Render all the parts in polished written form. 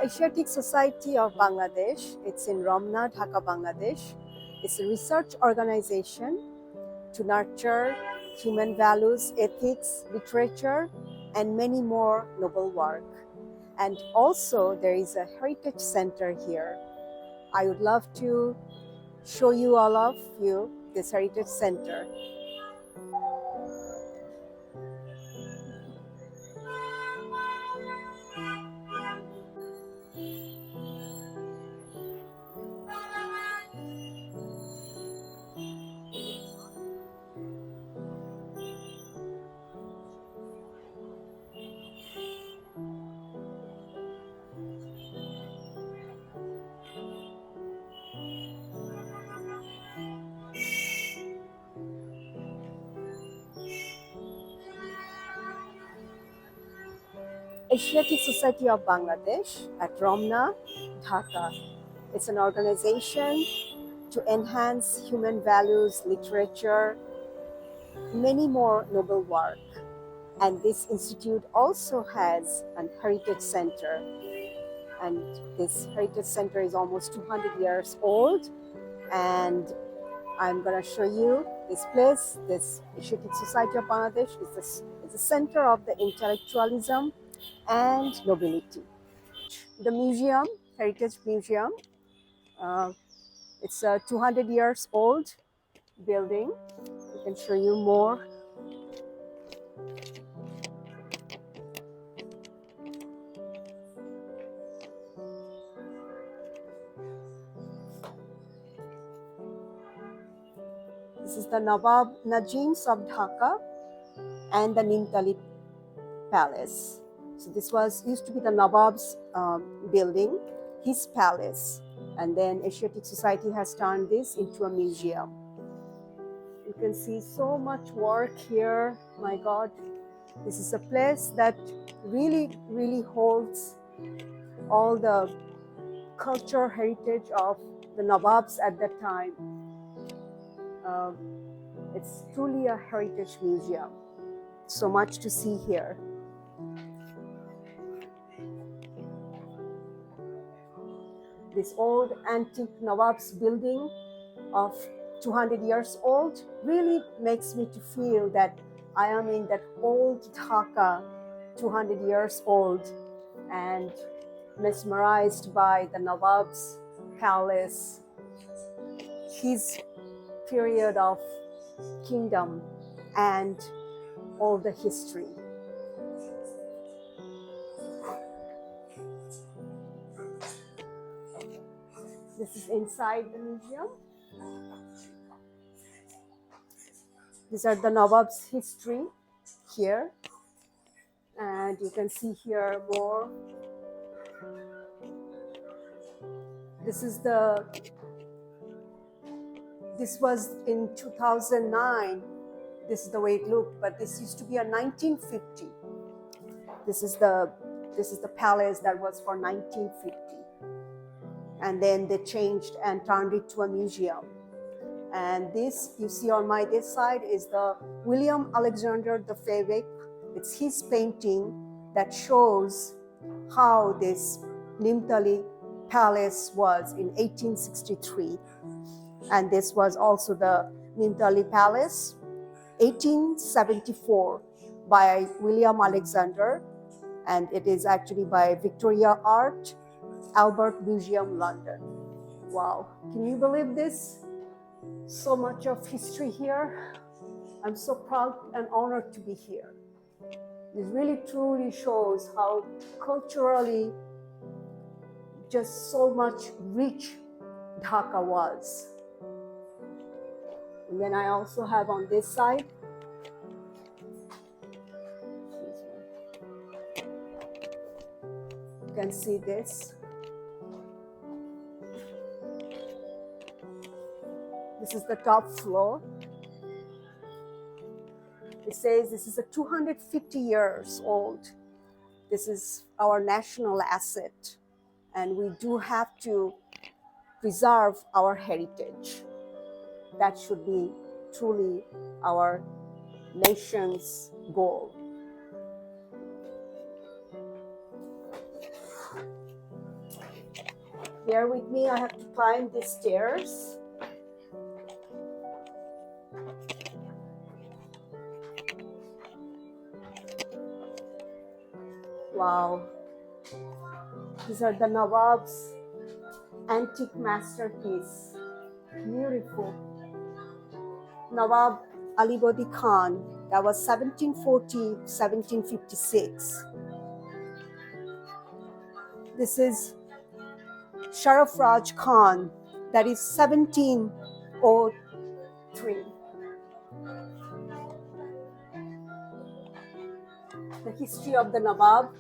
Asiatic Society of Bangladesh, it's in Ramna, Dhaka, Bangladesh. It's a research organization to nurture human values, ethics, literature, and many more noble work. And also there is a heritage center here. I would love to show you all of you this heritage center. Asiatic Society of Bangladesh at Ramna, Dhaka. It's an organization to enhance human values, literature, many more noble work. And this institute also has an heritage center. And this heritage center is almost 200 years old. And I'm going to show you this place. This Asiatic Society of Bangladesh is the center of the intellectualism and nobility. The museum, Heritage Museum, it's a 200 years old building. I can show you more. This is the Nawab Najims of Dhaka and the Nimtali Palace. So this used to be the Nawab's building, his palace. And then Asiatic Society has turned this into a museum. You can see so much work here. My God, this is a place that really, really holds all the culture heritage of the Nawabs at that time. It's truly a heritage museum. So much to see here. This old antique Nawab's building of 200 years old really makes me to feel that I am in that old Dhaka, 200 years old, and mesmerized by the Nawab's palace, his period of kingdom, and all the history. This is inside the museum. These are the Nawab's history here. And you can see here more. This was in 2009. This is the way it looked, but this used to be a 1950. This is the palace that was for 1950. And then they changed and turned it to a museum. And this, you see on this side, is the William Alexander the Favourite. It's his painting that shows how this Nimtali palace was in 1863. And this was also the Nimtali Palace, 1874, by William Alexander. And it is actually by Victoria Art, Albert Museum, London. Wow, can you believe this? So much of history here. I'm so proud and honored to be here. This really truly shows how culturally just so much rich Dhaka was. And then I also have on this side, you can see this. This is the top floor. It says this is a 250 years old. This is our national asset, and we do have to preserve our heritage. That should be truly our nation's goal. Bear with me, I have to climb these stairs. Wow. These are the Nawab's antique masterpiece. Beautiful. Nawab Alibodi Khan, that was 1740-1756. This is Sharaf Raj Khan, that is 1703. The history of the Nawab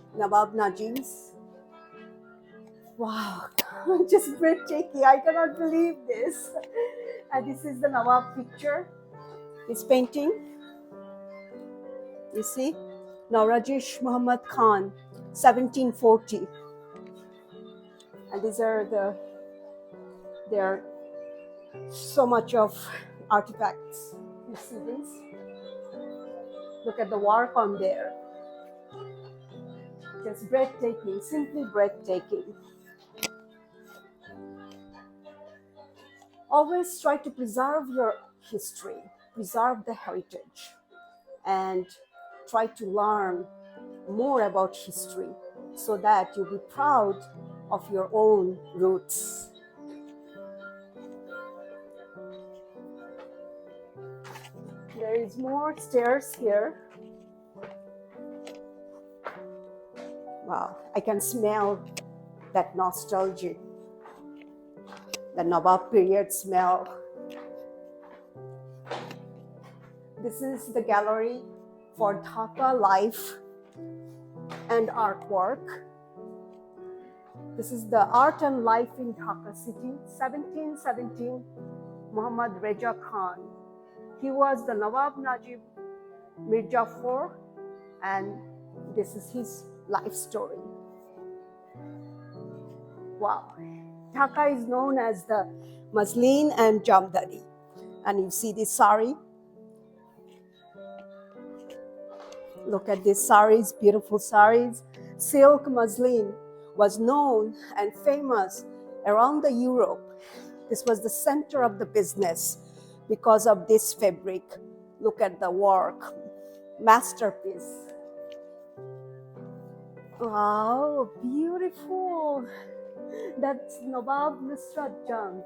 Najims. Wow, just breathtaking. I cannot believe this. And this is the Nawab picture. This painting, you see, Naurajish Muhammad Khan, 1740. And these are there are so much of artifacts. You see this? Look at the work on there. Just breathtaking, simply breathtaking. Always try to preserve your history, preserve the heritage, and try to learn more about history so that you'll be proud of your own roots. There is more stairs here. Wow, I can smell that nostalgia, the Nawab period smell. This is the gallery for Dhaka life and artwork. This is the art and life in Dhaka city, 1717, Muhammad Reza Khan. He was the Nawab Najib Mirzapur, and this is his life story. Wow. Dhaka is known as the Muslin and Jamdani. And you see this sari. Look at these saris, beautiful saris. Silk muslin was known and famous around the Europe. This was the center of the business because of this fabric. Look at the work, masterpiece. Wow, beautiful. That's Nawab Nusrat Jung.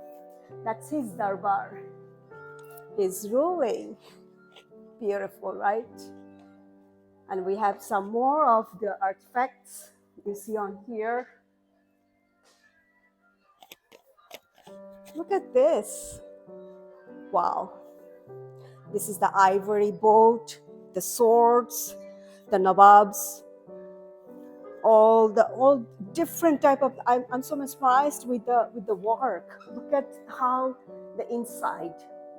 That's his darbar. He's ruling. Beautiful, right? And we have some more of the artifacts you see on here. Look at this. Wow. This is the ivory boat, the swords, the Nawabs, all different type of. I'm so mesmerized with the work. Look at how the inside,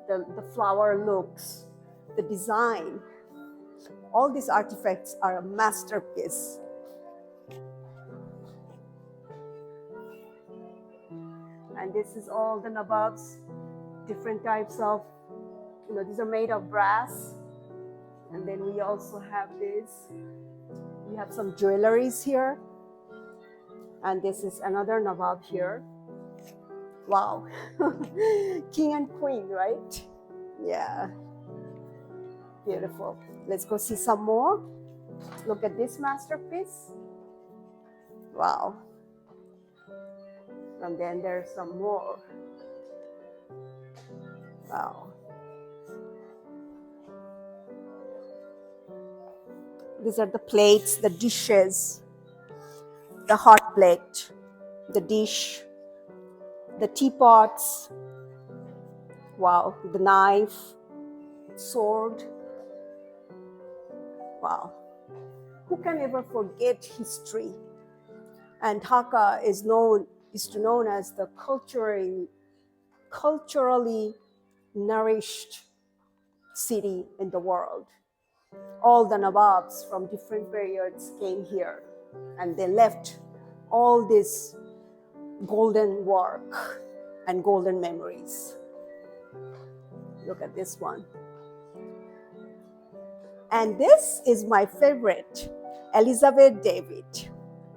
the flower looks, the design. All these artifacts are a masterpiece. And this is all the Nawabs, different types of, these are made of brass. And then we also have this. We have some jewelries here. And this is another Nawab here. Wow. King and queen, right? Yeah. Beautiful. Let's go see some more. Look at this masterpiece. Wow. And then there's some more. Wow. These are the plates, the dishes, the hot plate, the dish, the teapots. Wow, the knife, sword. Wow. Who can ever forget history? And Dhaka is known as the culturally nourished city in the world. All the Nawabs from different periods came here and they left all this golden work and golden memories. Look at this one. And this is my favorite, Elizabeth David.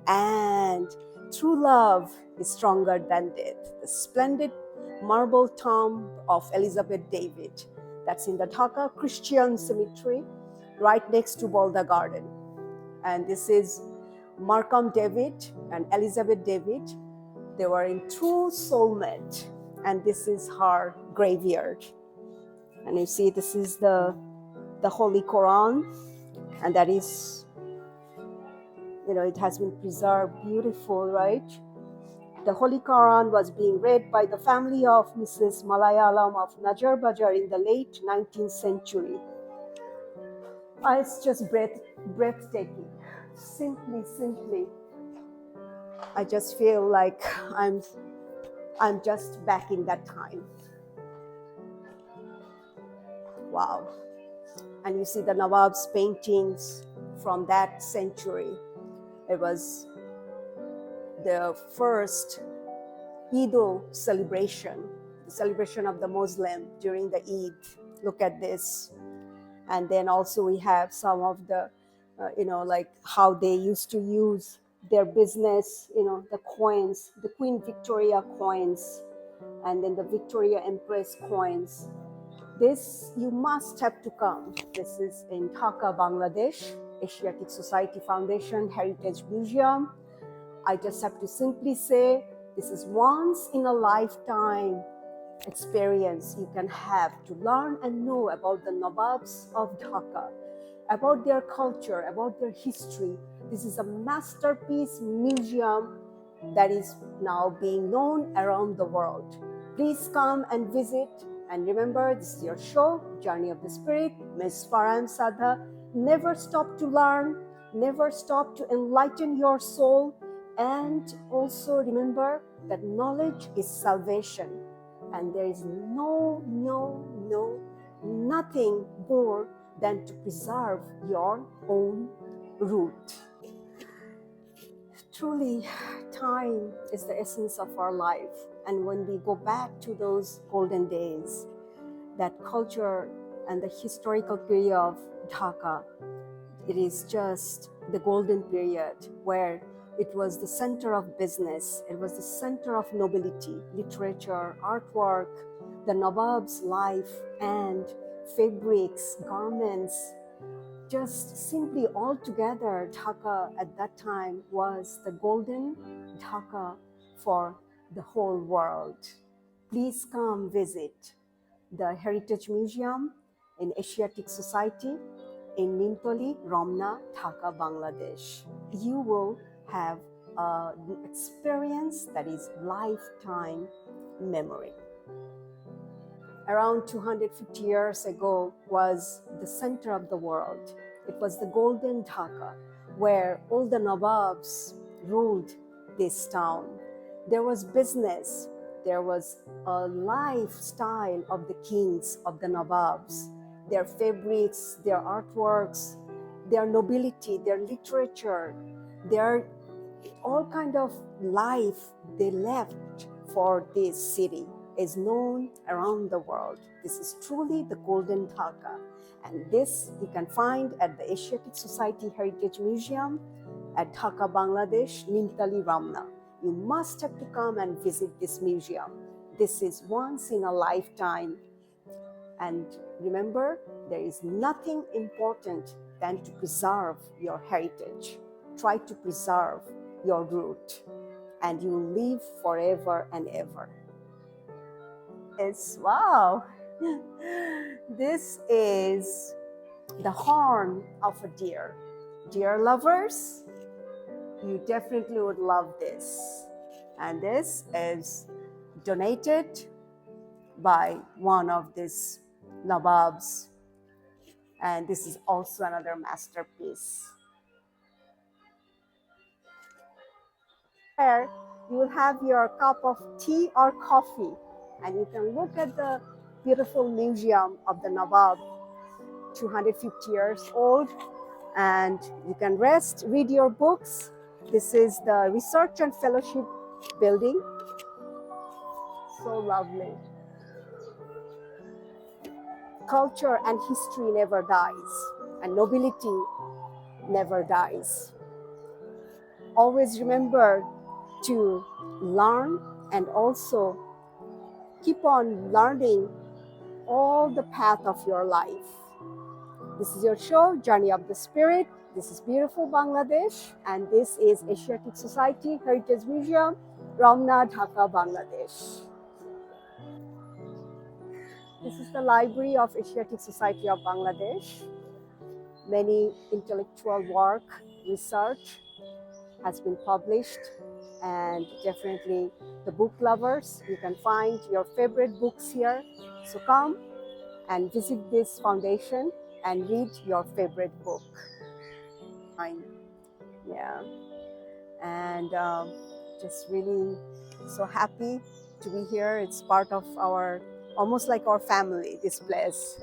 And True love is stronger than death. The splendid marble tomb of Elizabeth David, that's in the Dhaka Christian Cemetery, right next to Balda Garden. And this is Markham David and Elizabeth David. They were in true soulmate, and this is her graveyard. And you see, this is the Holy Quran, and that is, it has been preserved, beautiful, right? The Holy Quran was being read by the family of Mrs. Malayalam of Najar Bajar in the late 19th century. It's just breathtaking. Simply, I just feel like I'm just back in that time. Wow. And you see the Nawab's paintings from that century. It was the first Eid celebration, the celebration of the Muslim during the Eid. Look at this. And then also we have some of the, like how they used to use their business, the coins, the Queen Victoria coins, and then the Victoria Empress coins. This, you must have to come. This is in Dhaka, Bangladesh, Asiatic Society Foundation Heritage Museum. I just have to simply say, this is once in a lifetime experience you can have to learn and know about the Nawabs of Dhaka, about their culture, about their history. This is a masterpiece museum that is now being known around the world. Please come and visit. And remember, this is your show, Journey of the Spirit, Ms. Farhan Sadha. Never stop to learn, never stop to enlighten your soul. And also remember that knowledge is salvation. And there is nothing more than to preserve your own root. Truly, time is the essence of our life. And when we go back to those golden days, that culture and the historical period of Dhaka, it is just the golden period where it was the center of business, it was the center of nobility, literature, artwork, the Nawab's life and fabrics, garments. Just simply all together, Dhaka at that time was the golden Dhaka for the whole world. Please come visit the Heritage Museum in Asiatic Society in Nimtali, Ramna, Dhaka, Bangladesh. You will have an experience that is lifetime memory. Around 250 years ago was the center of the world. It was the golden Dhaka where all the Nawabs ruled this town. There was business, there was a lifestyle of the kings, of the Nawabs, their fabrics, their artworks, their nobility, their literature, their all kind of life they left for this city is known around the world. This is truly the golden Dhaka. And this you can find at the Asiatic Society Heritage Museum at Dhaka, Bangladesh, Nimtali, Ramna. You must have to come and visit this museum. This is once in a lifetime. And remember, there is nothing important than to preserve your heritage. Try to preserve your root, and you will live forever and ever. It's wow. This is the horn of a deer. Deer lovers, you definitely would love this. And this is donated by one of these Nawabs. And this is also another masterpiece. Here, you will have your cup of tea or coffee, and you can look at the beautiful museum of the Nawab, 250 years old, and you can rest, read your books. This is the Research and Fellowship building. So lovely. Culture and history never dies, and nobility never dies. Always remember to learn and also keep on learning all the path of your life. This is your show, Journey of the Spirit. This is beautiful Bangladesh, and this is Asiatic Society Heritage Museum, Ramna, Dhaka, Bangladesh. This is the library of Asiatic Society of Bangladesh. Many intellectual work, research has been published, and definitely the book lovers, you can find your favorite books here. So come and visit this foundation and read your favorite book. Yeah, and just really so happy to be here. It's part of our, almost like our family, this place.